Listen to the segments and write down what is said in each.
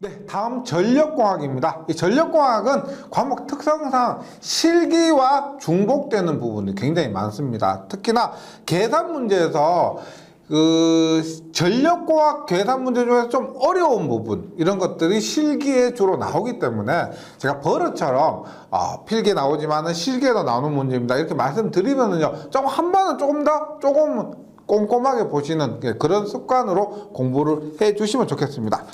네, 다음 전력공학입니다. 이 전력공학은 과목 특성상 실기와 중복되는 부분이 굉장히 많습니다. 특히나 계산 문제에서 전력공학 계산 문제 중에서 좀 어려운 부분, 이런 것들이 실기에 주로 나오기 때문에 제가 버릇처럼 필기에 나오지만은 실기에도 나오는 문제입니다, 이렇게 말씀드리면은요, 조금 한 번은 조금 꼼꼼하게 보시는 그런 습관으로 공부를 해 주시면 좋겠습니다.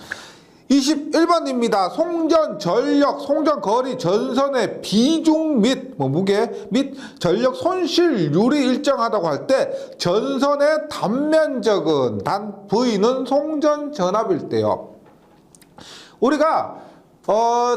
21번입니다. 송전, 전력, 송전 거리, 전선의 비중 및 무게 및 전력 손실률이 일정하다고 할 때 전선의 단면적은 단 V는 송전 전압일 때요. 우리가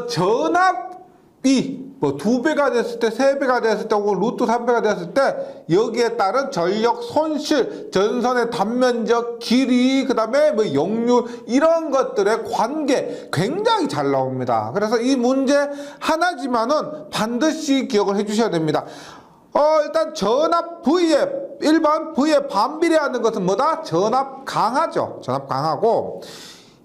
전압이 2배가 됐을 때, 3배가 됐을 때, 혹은 루트 3배가 됐을 때 여기에 따른 전력 손실, 전선의 단면적, 길이, 그 다음에 역률, 이런 것들의 관계 굉장히 잘 나옵니다. 그래서 이 문제 하나지만은 반드시 기억을 해 주셔야 됩니다. 일단 전압 V의 1번 V의 반비례하는 것은 뭐다? 전압 강하죠. 전압 강하고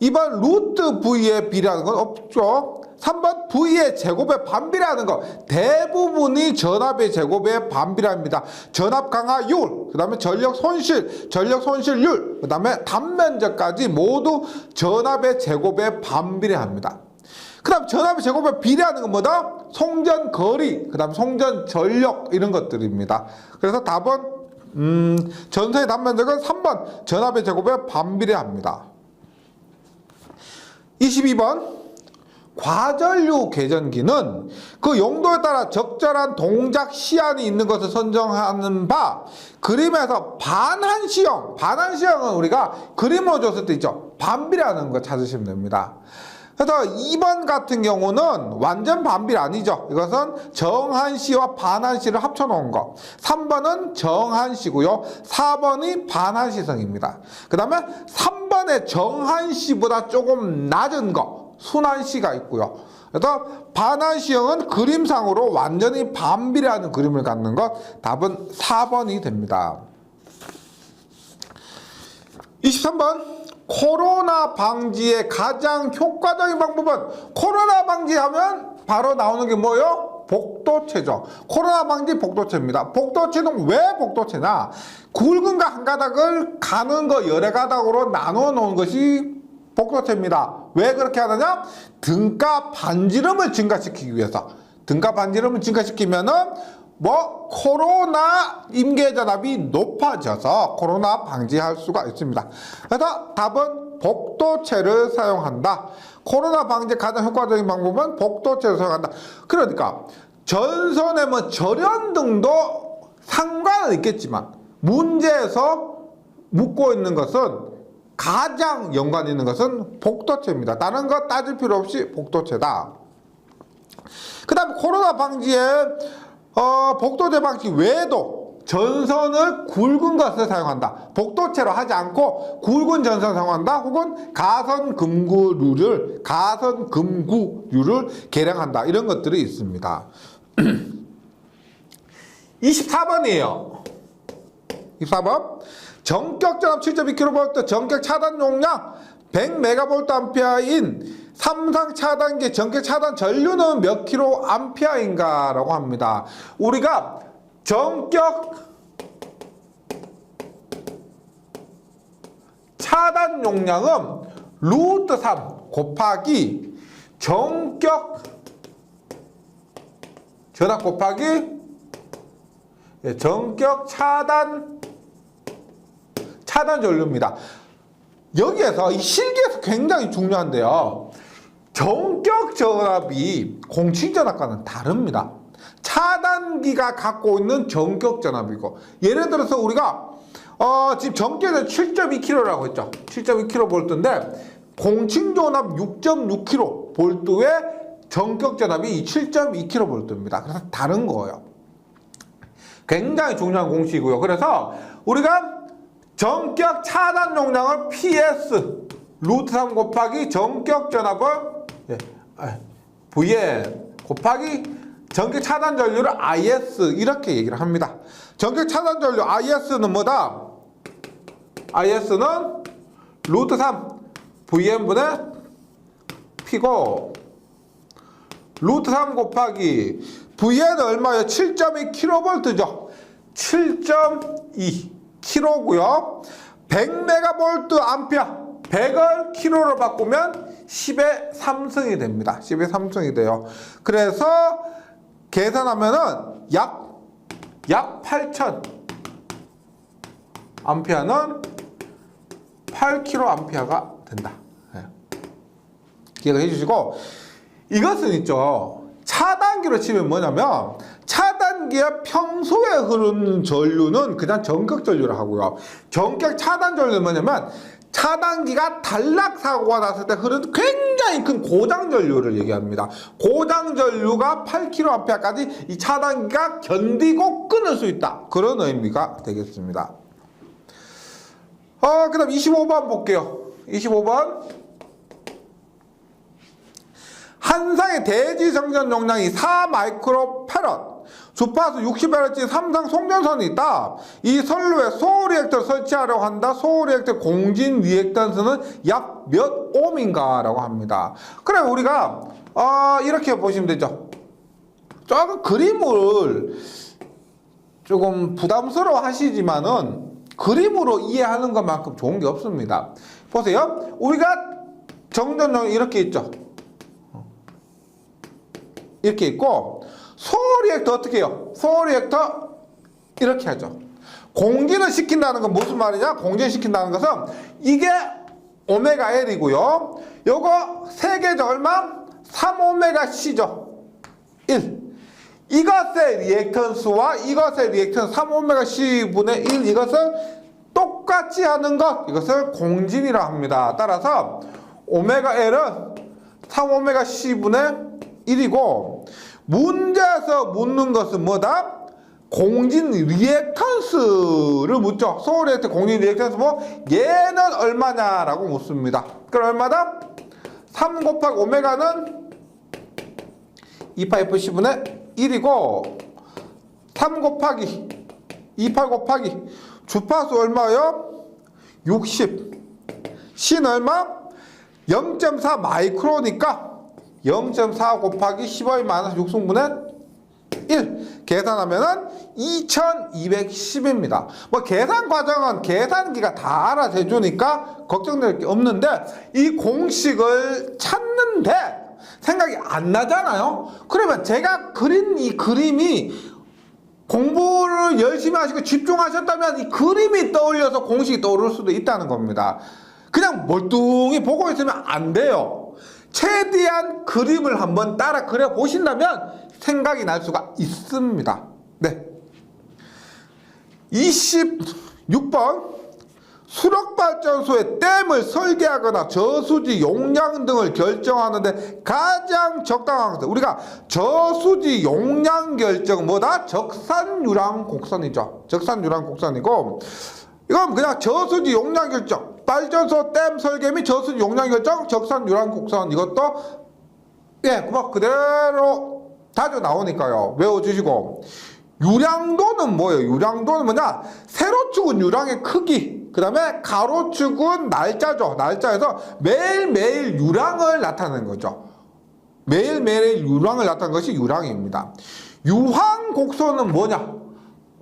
2번 루트 V에 비례하는 건 없죠. 3번 V의 제곱에 반비례하는 거, 대부분이 전압의 제곱에 반비례합니다. 전압 강화율, 그 다음에 전력 손실률, 그 다음에 단면적까지 모두 전압의 제곱에 반비례합니다. 그 다음 전압의 제곱에 비례하는 건 뭐다? 송전 거리, 그 다음 송전 전력, 이런 것들입니다. 그래서 답은 전선의 단면적은 3번 전압의 제곱에 반비례합니다. 22번 과전류 궤전기는 그 용도에 따라 적절한 동작 시한이 있는 것을 선정하는 바, 그림에서 반환시형은 우리가 그림으로 줬을 때 있죠, 반비례하는 거 찾으시면 됩니다. 그래서 2번 같은 경우는 완전 반비례 아니죠. 이것은 정한시와 반한시를 합쳐놓은 거. 3번은 정한시고요. 4번이 반한시성입니다. 그 다음에 3번의 정한시보다 조금 낮은 거, 순한시가 있고요. 그래서 반한시형은 그림상으로 완전히 반비례하는 그림을 갖는 것, 답은 4번이 됩니다. 23번 코로나 방지의 가장 효과적인 방법은, 코로나 방지하면 바로 나오는 게 뭐예요? 복도체죠. 코로나 방지 복도체입니다. 복도체는 왜 복도체냐? 굵은 거 한 가닥을 가는 거 여러 가닥으로 나누어 놓은 것이 복도체입니다. 왜 그렇게 하느냐? 등가 반지름을 증가시키기 위해서. 등가 반지름을 증가시키면은 코로나 임계전압이 높아져서 코로나 방지할 수가 있습니다. 그래서 답은 복도체를 사용한다. 코로나 방지 가장 효과적인 방법은 복도체를 사용한다. 그러니까 전선에 절연등도 상관은 있겠지만 문제에서 묻고 있는 것은, 가장 연관 있는 것은 복도체입니다. 다른 거 따질 필요 없이 복도체다. 그 다음에 코로나 방지에 복도체 방지 외에도 전선을 굵은 것을 사용한다. 복도체로 하지 않고 굵은 전선을 사용한다. 혹은 가선금구류를 계량한다. 이런 것들이 있습니다. 24번이에요. 24번 전격전압 7.2kV, 전격 차단 용량 100MVA인 삼상 차단기 전격 차단 전류는 몇 kA인가 라고 합니다. 우리가 전격 차단 용량은 루트 3 곱하기 전격 전압 곱하기 전격 차단 전류입니다. 여기에서 이 실기에서 굉장히 중요한데요, 전격 전압이 공식 전압과는 다릅니다. 차단기가 갖고 있는 전격 전압이고, 예를 들어서 우리가 지금 전격은 7.2kV라고 했죠. 7.2kV인데 공식 전압 6.6kV의 전격 전압이 7.2kV입니다. 그래서 다른 거예요. 굉장히 중요한 공식이고요. 그래서 우리가 전격 차단 용량을 PS 루트 3 곱하기 전격 전압을 VN 곱하기 전격 차단 전류를 IS, 이렇게 얘기를 합니다. 전격 차단 전류 IS는 뭐다? IS는 루트 3 VN분의 P고 루트 3 곱하기 V는 얼마예요? 7.2kV죠. 7.2kV고요. 100메가볼트 암페어 100을 킬로로 바꾸면 10의 3승이 됩니다. 10의 3승이 돼요. 그래서 계산하면은 약 8,000 암페어는 8kA가 된다. 네. 기억을 해주시고, 이것은 있죠. 차단기로 치면 뭐냐면, 차단기에 평소에 흐르는 전류는 그냥 전격 전류를 하고요. 전격 차단 전류는 뭐냐면, 차단기가 단락 사고가 났을 때 흐르는 굉장히 큰 고장 전류를 얘기합니다. 고장 전류가 8kA까지 이 차단기가 견디고 끊을 수 있다. 그런 의미가 되겠습니다. 그 다음 25번 볼게요. 25번. 한 쌍의 대지 정전 용량이 4마이크로패럿. 주파수 60Hz 3상 송전선이 있다. 이 선로에 소리액터를 설치하려고 한다. 소리액터 공진 리액턴스는 약 몇 옴인가 라고 합니다. 그래 우리가 이렇게 보시면 되죠. 조금 그림을 조금 부담스러워 하시지만은 그림으로 이해하는 것만큼 좋은 게 없습니다. 보세요. 우리가 정전용 이렇게 있죠. 이렇게 있고 소리액터 어떻게 해요? 소리액터 이렇게 하죠. 공진을 시킨다는 건 무슨 말이냐? 공진시킨다는 것은 이게 오메가 L이고요. 요거 세 개죠. 얼마? 3오메가 C죠. 1. 이것의 리액턴스와 이것의 리액턴스 3오메가 C분의 1 이것을 똑같이 하는 것 이것을 공진이라 합니다. 따라서 오메가 L은 3오메가 C분의 1이고 문제에서 묻는 것은 뭐다? 공진 리액턴스를 묻죠. 소리액터 공진 리액턴스 뭐 얘는 얼마냐라고 묻습니다. 그럼 얼마다? 3 곱하기 오메가는 2파이 Fc분의 1이고 3 곱하기 2파 곱하기 주파수 얼마요? 60 C는 얼마? 0.4 마이크로니까 0.4 곱하기 15의 마이너스 6승분의 1 계산하면은 2210입니다. 뭐 계산 과정은 계산기가 다 알아서 해주니까 걱정될 게 없는데 이 공식을 찾는데 생각이 안 나잖아요. 그러면 제가 그린 이 그림이 공부를 열심히 하시고 집중하셨다면 이 그림이 떠올려서 공식이 떠오를 수도 있다는 겁니다. 그냥 멀뚱히 보고 있으면 안 돼요. 최대한 그림을 한번 따라 그려 보신다면 생각이 날 수가 있습니다. 네. 26번. 수력발전소의 댐을 설계하거나 저수지 용량 등을 결정하는데 가장 적당한 것은 우리가 저수지 용량 결정 뭐다? 적산유랑 곡선이죠. 적산유랑 곡선이고 이건 그냥 저수지 용량 결정 발전소 댐 설계 및 저수지 용량 결정 적산유랑 곡선 이것도 예, 뭐 그대로 자주 나오니까요. 외워주시고 유량도는 뭐예요? 유량도는 뭐냐? 세로축은 유량의 크기 그 다음에 가로축은 날짜죠. 날짜에서 매일매일 유량을 나타내는 거죠. 매일매일 유량을 나타내는 것이 유량입니다. 유황곡선은 뭐냐?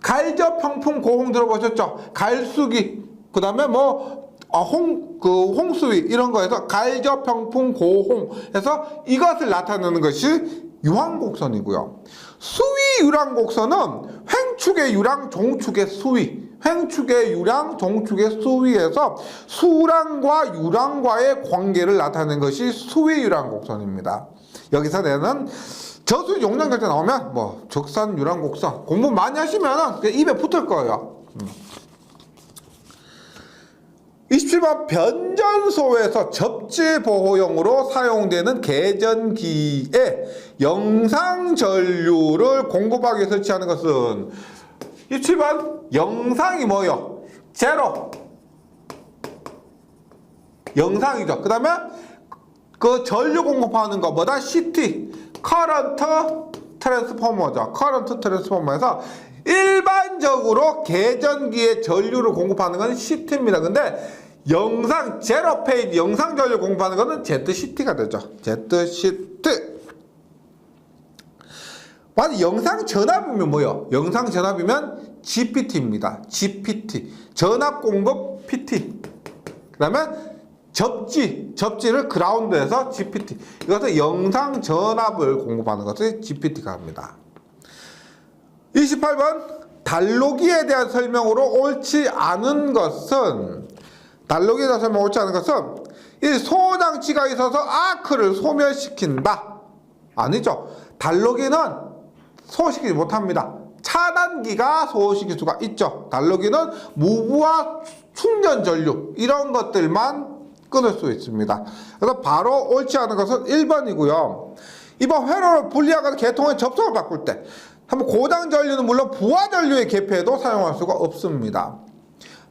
갈저 평풍 고홍 들어보셨죠? 갈수기 그 다음에 뭐 홍수위 이런 거에서 갈저 평풍 고홍 해서 이것을 나타내는 것이 유황곡선이고요. 수위 유량곡선은 횡축의 유량 종축의 수위 횡축의 유량 종축의 수위에서 수량과 유량과의 관계를 나타내는 것이 수위 유량곡선입니다. 여기서 내는 저수 용량 결정 나오면 뭐 적산 유량곡선 공부 많이 하시면 그냥 입에 붙을 거예요. 27번 변전소에서 접지 보호용으로 사용되는 계전기에 영상 전류를 공급하기 위해 설치하는 것은 27번 영상이 뭐예요? 제로 영상이죠. 그 다음에 그 전류 공급하는 거 뭐다? CT 커런트 트랜스포머죠. 커런트 트랜스포머에서 일반적으로 계전기에 전류를 공급하는 건 CT입니다. 근데 영상 제로 페이지 영상 전류 공부하는 거는 ZCT가 되죠. ZCT. 만약 영상 전압이면 뭐요? 영상 전압이면 GPT입니다. GPT. 전압 공급 PT. 그 다음에 접지를 그라운드에서 GPT. 이것은 영상 전압을 공급하는 것을 GPT가 합니다. 28번. 달로기에 대한 설명으로 옳지 않은 것은 달로기에 대한 설명 옳지 않은 것은 이 소장치가 있어서 아크를 소멸시킨다. 아니죠. 달로기는 소화시키지 못합니다. 차단기가 소화시킬 수가 있죠. 달로기는 무부하 충전 전류 이런 것들만 끊을 수 있습니다. 그래서 바로 옳지 않은 것은 1번이고요. 이번 회로를 분리하거나 개통의 접속을 바꿀 때 한번 고장 전류는 물론 부하 전류의 개폐에도 사용할 수가 없습니다.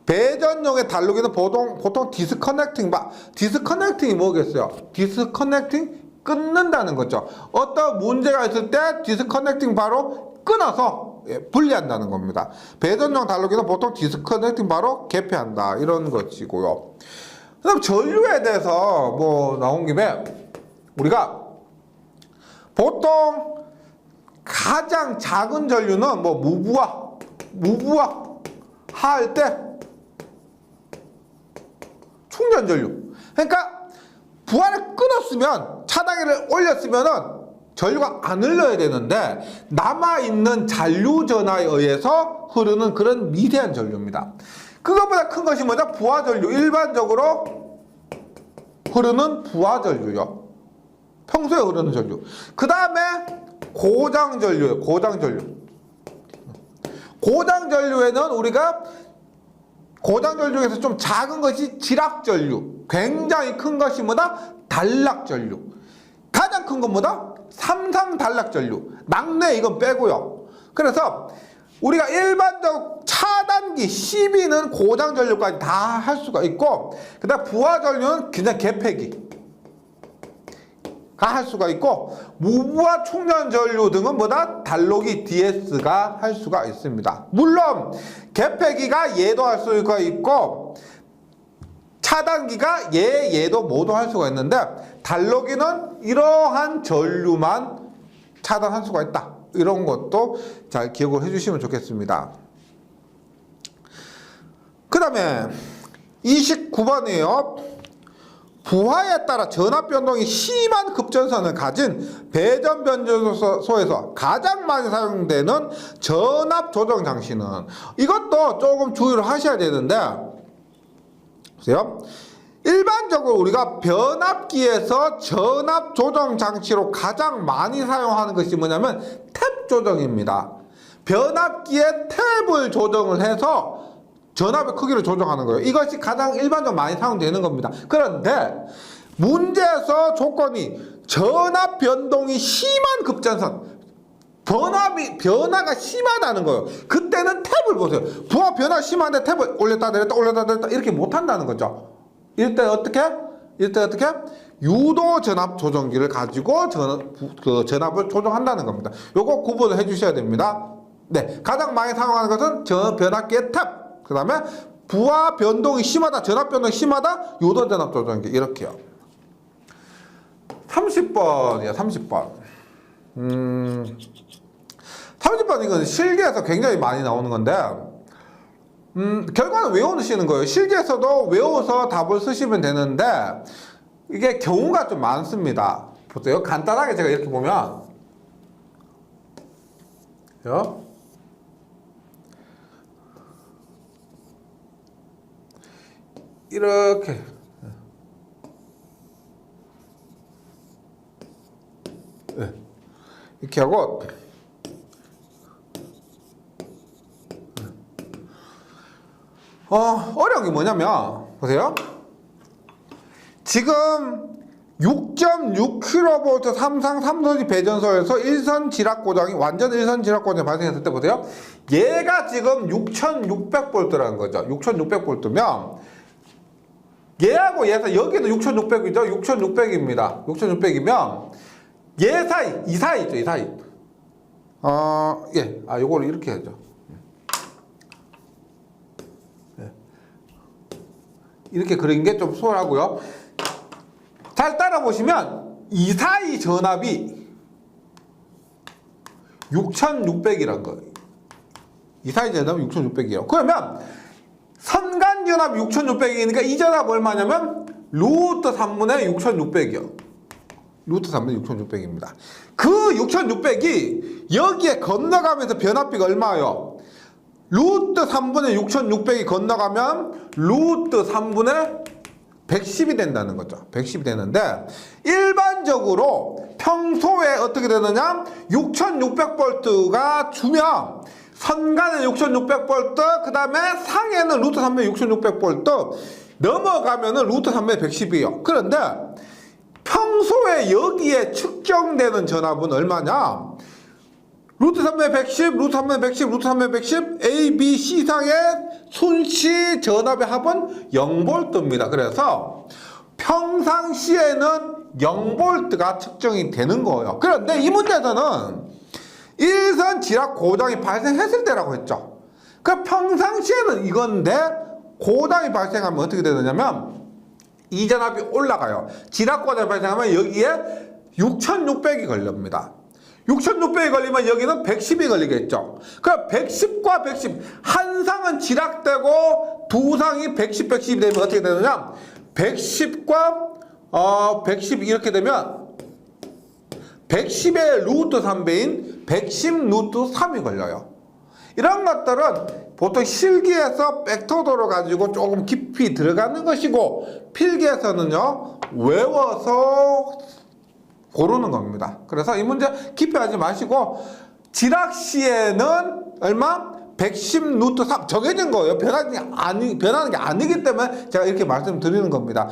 배전용의 달로기는 보통 디스커넥팅 디스커넥팅이 뭐겠어요? 디스커넥팅 끊는다는 거죠. 어떤 문제가 있을 때 디스커넥팅 바로 끊어서 분리한다는 겁니다. 배전용 달로기는 보통 디스커넥팅 바로 개폐한다 이런 것이고요. 그다음 전류에 대해서 뭐 나온 김에 우리가 보통 가장 작은 전류는 뭐 무부하 할 때 충전 전류. 그러니까 부하를 끊었으면 차단기를 올렸으면은 전류가 안 흘러야 되는데 남아있는 잔류 전하에 의해서 흐르는 그런 미세한 전류입니다. 그것보다 큰 것이 뭐냐? 부하 전류. 일반적으로 흐르는 부하 전류요. 평소에 흐르는 전류. 그 다음에 고장 전류예요. 고장 전류. 고장 전류에는 우리가 고장 전류 중에서 좀 작은 것이 지락 전류. 굉장히 큰 것이 뭐다? 단락 전류. 가장 큰 건 뭐다? 삼상 단락 전류. 낙뢰 이건 빼고요. 그래서 우리가 일반적 차단기 CB는 고장 전류까지 다 할 수가 있고, 그다음 부하 전류는 그냥 개폐기 할 수가 있고, 무부하 충전 전류 등은 뭐다? 달로기 DS가 할 수가 있습니다. 물론 개폐기가 얘도 할 수가 있고 차단기가 얘도 모두 할 수가 있는데 달로기는 이러한 전류만 차단할 수가 있다. 이런 것도 잘 기억을 해주시면 좋겠습니다. 그 다음에 29번이에요. 부하에 따라 전압 변동이 심한 급전선을 가진 배전 변전소에서 가장 많이 사용되는 전압 조정 장치는, 이것도 조금 주의를 하셔야 되는데, 보세요. 일반적으로 우리가 변압기에서 전압 조정 장치로 가장 많이 사용하는 것이 뭐냐면 탭 조정입니다. 변압기에 탭을 조정을 해서 전압의 크기를 조정하는 거예요. 이것이 가장 일반적으로 많이 사용되는 겁니다. 그런데 문제에서 조건이 전압 변동이 심한 급전선, 변화가 심하다는 거예요. 그때는 탭을 보세요. 부하 변화 심한데 탭을 올렸다 내렸다 올렸다 내렸다 이렇게 못한다는 거죠. 이럴 때 어떻게? 유도 전압 조정기를 가지고 전압을 조정한다는 겁니다. 요거 구분을 해주셔야 됩니다. 네, 가장 많이 사용하는 것은 변압기의 탭. 그 다음에 부하 변동이 심하다, 전압 변동이 심하다, 유도 전압 조정기 이렇게요. 30번이야, 30번. 30번 이건 실기에서 굉장히 많이 나오는 건데, 결과는 외우시는 거예요. 실기에서도 외워서 답을 쓰시면 되는데, 이게 경우가 좀 많습니다. 보세요. 간단하게 제가 이렇게 보면, 이렇게 이렇게 하고 어려운 게 뭐냐면 보세요. 지금 6.6kV 삼상 3소지 배전소에서 일선 지락 고장이 완전 일선 지락 고장이 발생했을 때 보세요. 얘가 지금 6600V라는 거죠. 6600V면 얘하고 얘 사이, 여기도 6600이죠. 6600입니다. 6600이면 얘 사이, 이 사이 있죠. 이 사이. 요거를 이렇게 해야죠. 이렇게 그린 게 좀 수월하고요. 잘 따라 보시면 이 사이 전압이 6600이란 거예요. 이 사이 전압이 6600이에요. 그러면 선간 전압이 6600이니까 이 전압 얼마냐면 루트 3분의 6600이요. 루트 3분의 6600입니다. 그 6600이 여기에 건너가면서 변압비가 얼마예요? 루트 3분의 6600이 건너가면 루트 3분의 110이 된다는 거죠. 110이 되는데 일반적으로 평소에 어떻게 되느냐? 6600V가 주면 선간은 6600V, 그 다음에 상에는 루트 3분의 6600V, 넘어가면은 루트 3분의 110이에요. 그런데 평소에 여기에 측정되는 전압은 얼마냐? 루트 3분의 110, 루트 3분의 110, 루트 3분의 110, A, B, C상의 순시 전압의 합은 0V입니다. 그래서 평상시에는 0V가 측정이 되는 거예요. 그런데 이 문제에서는 일선 지락 고장이 발생했을 때라고 했죠. 그 평상시에는 이건데 고장이 발생하면 어떻게 되느냐면 이 전압이 올라가요. 지락 고장이 발생하면 여기에 6600이 걸립니다. 6600이 걸리면 여기는 110이 걸리겠죠. 그럼 110과 110, 한 상은 지락되고 두 상이 110, 110이 되면 어떻게 되느냐? 110과 110 이렇게 되면 110의 루트 3배인 110 루트 3이 걸려요. 이런 것들은 보통 실기에서 벡터도로 가지고 조금 깊이 들어가는 것이고 필기에서는요 외워서 고르는 겁니다. 그래서 이 문제 깊이 하지 마시고 지락 시에는 얼마? 110 루트 3 정해진 거예요. 변하는 게 아니기 때문에 제가 이렇게 말씀드리는 겁니다.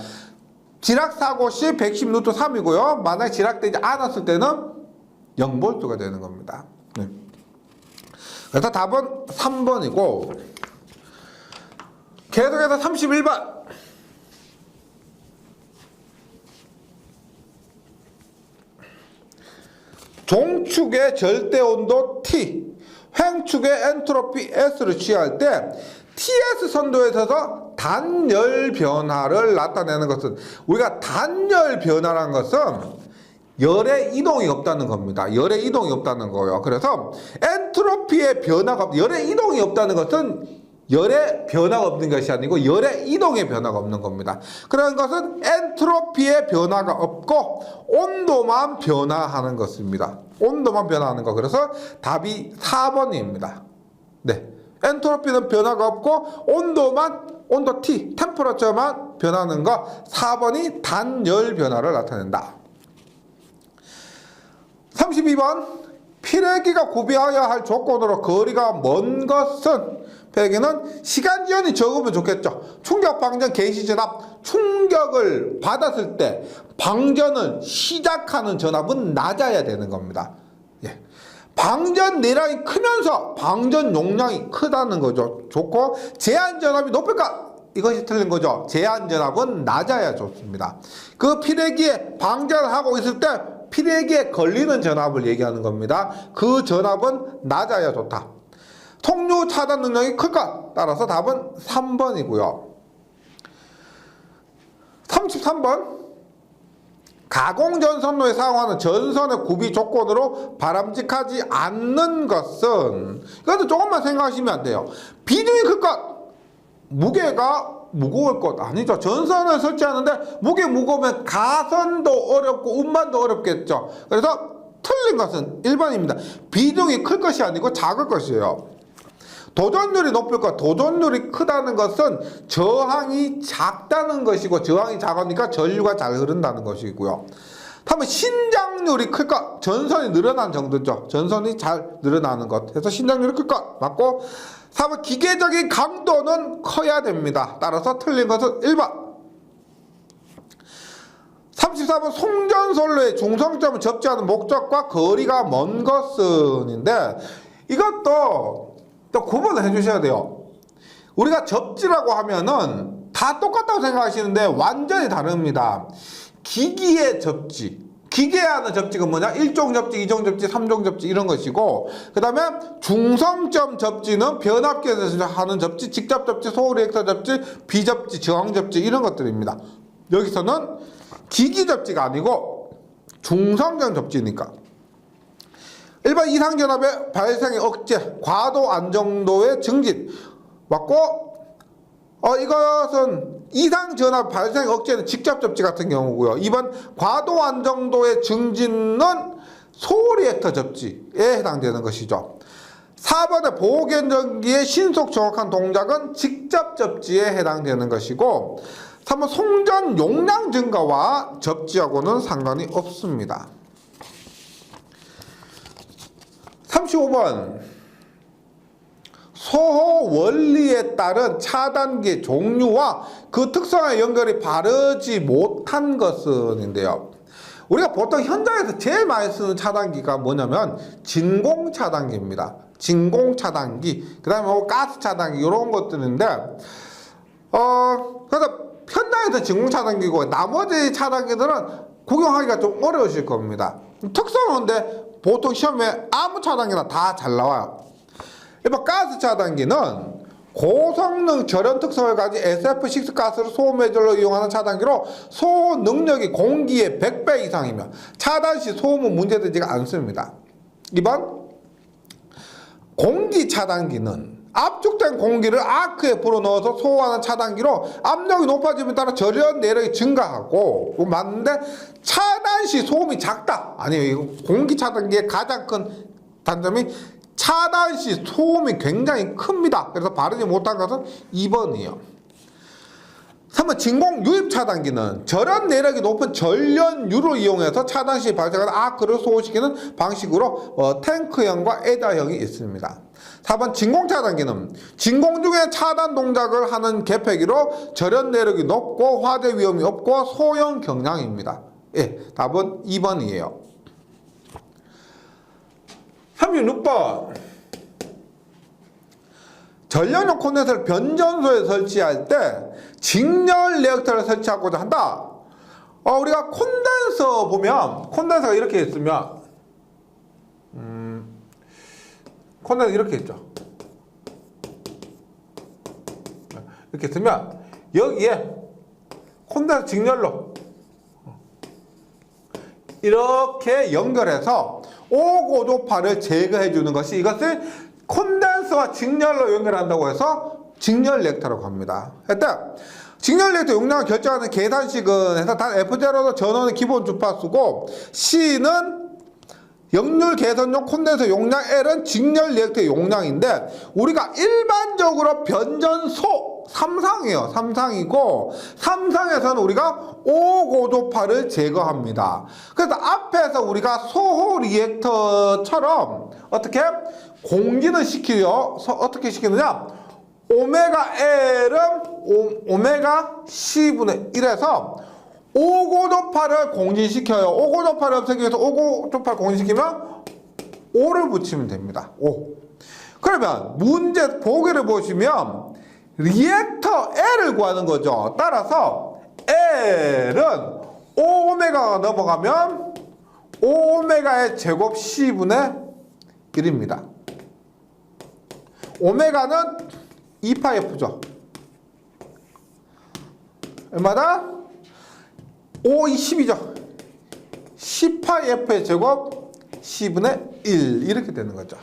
지락 사고 시 110 루트 3이고요. 만약 지락되지 않았을 때는 0V가 되는 겁니다. 네. 그래서 답은 3번이고 계속해서 31번 종축의 절대온도 T, 횡축의 엔트로피 S를 취할 때 TS 선도에 있어서 단열 변화를 나타내는 것은 우리가 단열 변화라는 것은 열의 이동이 없다는 겁니다. 열의 이동이 없다는 거예요. 그래서 엔트로피의 변화가 열의 이동이 없다는 것은 열의 변화가 없는 것이 아니고 열의 이동의 변화가 없는 겁니다. 그런 것은 엔트로피의 변화가 없고 온도만 변화하는 것입니다. 온도만 변화하는 거. 그래서 답이 4번입니다. 네. 엔트로피는 변화가 없고 온도 T, 템퍼러처만 변하는 거 4번이 단열 변화를 나타낸다. 32번 피레기가 구비하여야 할 조건으로 거리가 먼 것은 피레기는 시간 지연이 적으면 좋겠죠. 충격 방전 개시 전압 충격을 받았을 때 방전을 시작하는 전압은 낮아야 되는 겁니다. 예. 방전 내량이 크면서 방전 용량이 크다는 거죠. 좋고 제한 전압이 높을까? 이것이 틀린 거죠. 제한 전압은 낮아야 좋습니다. 그 피레기에 방전하고 있을 때 피레기에 걸리는 전압을 얘기하는 겁니다. 그 전압은 낮아야 좋다. 통유 차단 능력이 클까? 따라서 답은 3번이고요. 33번 가공전선로에 사용하는 전선의 구비 조건으로 바람직하지 않는 것은 이것도 조금만 생각하시면 안 돼요. 비중이 클 것, 무게가 무거울 것 아니죠. 전선을 설치하는데 무게 무거우면 가선도 어렵고 운반도 어렵겠죠. 그래서 틀린 것은 1번입니다. 비중이 클 것이 아니고 작을 것이에요. 도전율이 높을 것, 도전율이 크다는 것은 저항이 작다는 것이고 저항이 작으니까 전류가 잘 흐른다는 것이고요. 다음은 신장률이 클 것, 전선이 늘어난 정도죠. 전선이 잘 늘어나는 것. 그래서 신장률이 클 것 맞고 3번 기계적인 강도는 커야 됩니다. 따라서 틀린 것은 1번. 34번 송전선로의 중성점을 접지하는 목적과 거리가 먼 것은인데 이것도 또 구분을 해주셔야 돼요. 우리가 접지라고 하면은 다 똑같다고 생각하시는데 완전히 다릅니다. 기기의 접지, 기계에 하는 접지가 뭐냐? 1종 접지, 2종 접지, 3종 접지 이런 것이고, 그 다음에 중성점 접지는 변압기에서 하는 접지, 직접 접지, 소리액터 접지, 비접지, 저항 접지 이런 것들입니다. 여기서는 기기 접지가 아니고 중성점 접지니까. 일반 이상전압의 발생의 억제, 과도 안정도의 증진 맞고, 이것은 이상전압 발생 억제는 직접 접지 같은 경우고요. 2번 과도 안정도의 증진은 소리액터 접지에 해당되는 것이죠. 4번의 보호견전기의 신속 정확한 동작은 직접 접지에 해당되는 것이고, 3번 송전 용량 증가와 접지하고는 상관이 없습니다. 35번 소호 원리에 따른 차단기 종류와 그 특성의 연결이 바르지 못한 것은인데요. 우리가 보통 현장에서 제일 많이 쓰는 차단기가 뭐냐면 진공 차단기입니다. 진공 차단기, 그 다음에 가스 차단기 이런 것들인데, 그래서 현장에서 진공 차단기고 나머지 차단기들은 구경하기가 좀 어려우실 겁니다. 특성은 근데 보통 시험에 아무 차단기나 다 잘 나와요. 일반 가스 차단기는 고성능 절연 특성을 가진 SF6 가스를 소호 매절로 이용하는 차단기로 소호 능력이 공기의 100배 이상이며 차단 시 소음은 문제되지가 않습니다. 2번 공기 차단기는 압축된 공기를 아크에 불어넣어서 소호하는 차단기로 압력이 높아짐에 따라 절연 내력이 증가하고, 맞는데 차단 시 소음이 작다. 아니에요. 공기 차단기의 가장 큰 단점이 차단 시 소음이 굉장히 큽니다. 그래서 바르지 못한 것은 2번이에요. 3번 진공 유입 차단기는 절연 내력이 높은 전련유를 이용해서 차단 시 발생하는 아크를 소호시키는 방식으로 탱크형과 에다형이 있습니다. 4번 진공 차단기는 진공 중에 차단 동작을 하는 개폐기로 절연 내력이 높고 화재 위험이 없고 소형 경량입니다. 예, 답은 2번이에요. 36번 전력용 콘덴서를 변전소에 설치할 때 직렬 리액터를 설치하고자 한다. 우리가 콘덴서 보면 콘덴서가 이렇게 있으면 콘덴서 이렇게 있죠. 이렇게 있으면 여기에 콘덴서 직렬로 이렇게 연결해서 오고도파를 제거해 주는 것이, 이것을 콘덴서와 직렬로 연결한다고 해서 직렬 리액터라고 합니다. 일단 직렬 리액터 용량을 결정하는 계산식은 해서 단 F0도 전원의 기본 주파수고, C는 역률 개선용 콘덴서 용량, L은 직렬 리액터의 용량인데, 우리가 일반적으로 변전소 3상이에요. 3상이고 3상에서는 우리가 5고도파를 제거합니다. 그래서 앞에서 우리가 소호 리액터처럼 어떻게 공기는 시키요. 어떻게 시키느냐? 오메가 L은 오메가 C분의 1에서 5고도파를 공진시켜요. 5고도파를 없애기 위해서 5고도파를 공진시키면 5를 붙이면 됩니다. 5. 그러면 문제 보기를 보시면 리액터 L을 구하는 거죠. 따라서 L은 5오메가가 넘어가면 5오메가의 제곱 C분의 1입니다. 오메가는 2파이F죠. 얼마다? 5, 10이죠. 10파이F의 제곱 C분의 1 이렇게 되는 거죠.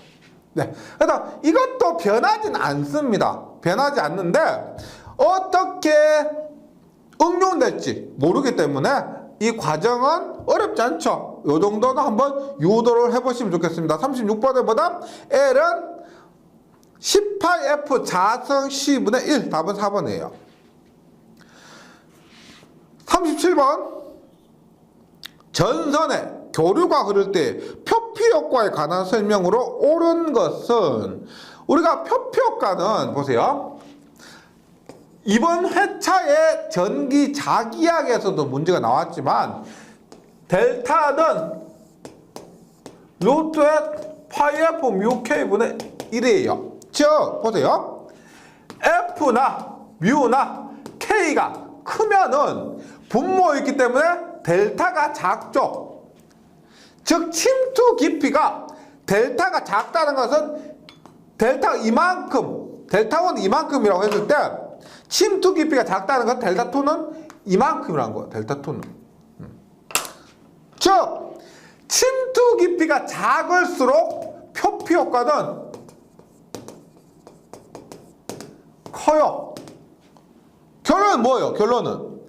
네. 그래서 이것도 변하진 않습니다. 변하지 않는데 어떻게 응용될지 모르기 때문에 이 과정은 어렵지 않죠. 이 정도는 한번 유도를 해보시면 좋겠습니다. 36번에 보다 L은 18F 자성 C분의 1, 답은 4번이에요. 37번 전선에 교류가 흐를 때 표피 효과에 관한 설명으로 옳은 것은, 우리가 표피 효과는 보세요. 이번 회차의 전기 자기약에서도 문제가 나왔지만 델타는 루트의 파이F 뮤 K분의 1이에요. 즉 보세요. F나 뮤나 K가 크면은 분모있기 때문에 델타가 작죠. 즉 침투 깊이가 델타가 작다는 것은 델타가 이만큼, 델타1은 이만큼이라고 했을 때 침투 깊이가 작다는 건 델타2는 이만큼이라는 거예요. 델타2는. 즉 침투 깊이가 작을수록 표피 효과는 커요. 결론은 뭐예요? 결론은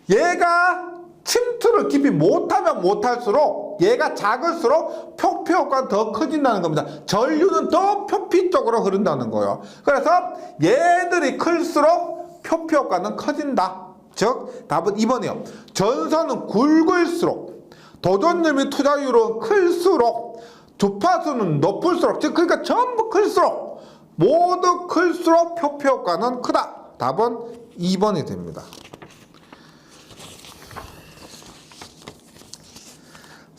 얘가 침투를 깊이 못하면 못할수록 얘가 작을수록 표피 효과는 더 커진다는 겁니다. 전류는 더 표피 쪽으로 흐른다는 거예요. 그래서 얘들이 클수록 표피 효과는 커진다. 즉 답은 2번이에요. 전선은 굵을수록 도전율 및 투자율은 클수록 주파수는 높을수록, 즉 그러니까 전부 클수록, 모두 클수록 표피 효과는 크다. 답은 2번이 됩니다.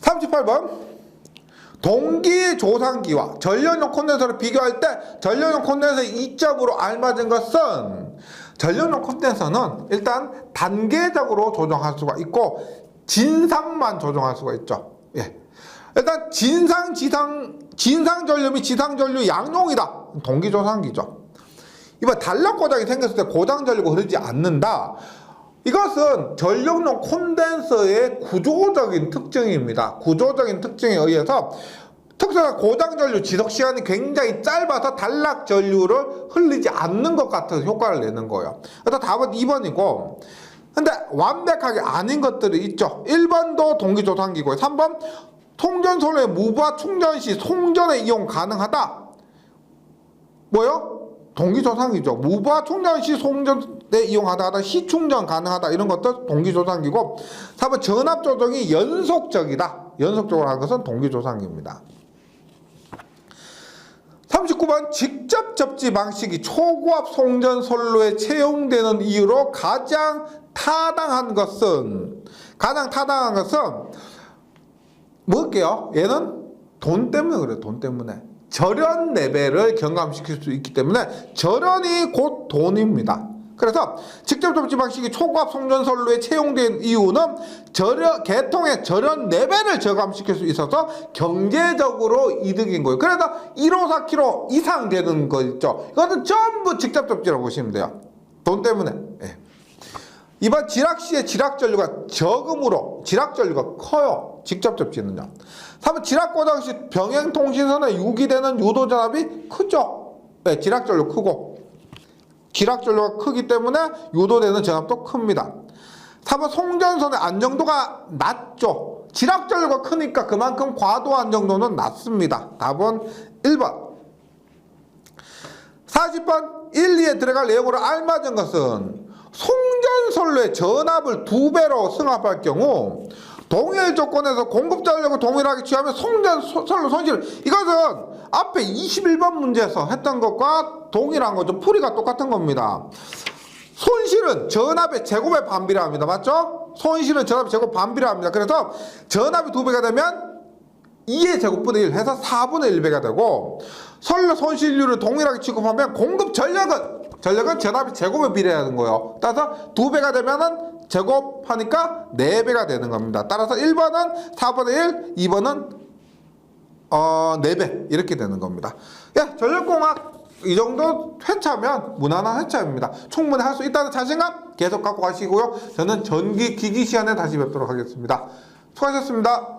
38번 동기 조상기와 전력용 콘덴서를 비교할 때 전력용 콘덴서의 2점으로 알맞은 것은, 전력용 콘덴서는 일단 단계적으로 조정할 수가 있고 진상만 조정할 수가 있죠. 예. 일단 진상 전류 및 지상 전류 양용이다. 동기 조상기죠. 이번 단락 고장이 생겼을 때 고장 전류가 흐르지 않는다. 이것은 전력용 콘덴서의 구조적인 특징입니다. 구조적인 특징에 의해서 특성상 고장 전류 지속 시간이 굉장히 짧아서 단락 전류를 흘리지 않는 것 같은 효과를 내는 거예요. 그래서 답은 2번이고, 근데 완벽하게 아닌 것들이 있죠. 1번도 동기 조상기고, 3번 송전선의 무부하 충전 시 송전에 이용 가능하다. 뭐요? 동기조상기죠. 무부하 충전 시 송전에 이용하다, 시충전 가능하다, 이런 것도 동기조상기고, 4번 전압 조정이 연속적이다. 연속적으로 하는 것은 동기조상기입니다. 39번 직접 접지 방식이 초고압 송전 선로에 채용되는 이유로 가장 타당한 것은 뭘게요? 얘는 돈 때문에 그래요. 돈 때문에. 절연 레벨을 경감시킬 수 있기 때문에 절연이 곧 돈입니다. 그래서 직접 접지 방식이 초고압 송전 선로에 채용된 이유는 계통의 절연 레벨을 저감시킬 수 있어서 경제적으로 이득인 거예요. 그래서 154kg 이상 되는 거 있죠. 이거는 전부 직접 접지라고 보시면 돼요. 돈 때문에. 예. 이번 지락시의 지락전류가 적음으로 지락전류가 커요. 직접 접지는요. 3번 지락고장 시 병행통신선에 유기되는 유도전압이 크죠. 네, 지락전류 크고 지락전류가 크기 때문에 유도되는 전압도 큽니다. 4번 송전선의 안정도가 낮죠. 지락전류가 크니까 그만큼 과도 안정도는 낮습니다. 답은 1번. 40번 1, 2에 들어갈 내용으로 알맞은 것은 송전선로의 전압을 2배로 승합할 경우 동일 조건에서 공급 전력을 동일하게 취하면 송전선로 손실, 이것은 앞에 21번 문제에서 했던 것과 동일한 거죠. 풀이가 똑같은 겁니다. 손실은 전압의 제곱에 반비례합니다. 맞죠? 손실은 전압의 제곱 반비례합니다. 그래서 전압이 2배가 되면 2의 제곱분의 1 해서 4분의 1배가 되고, 선로 손실률을 동일하게 취급하면 공급 전력은 전압이 제곱에 비례하는 거예요. 따라서 2배가 되면은 제곱하니까 4배가 되는 겁니다. 따라서 1번은 4분의 1, 2번은 4배 이렇게 되는 겁니다. 야, 전력공학 이 정도 회차면 무난한 회차입니다. 충분히 할 수 있다는 자신감 계속 갖고 가시고요. 저는 전기 기기 시간에 다시 뵙도록 하겠습니다. 수고하셨습니다.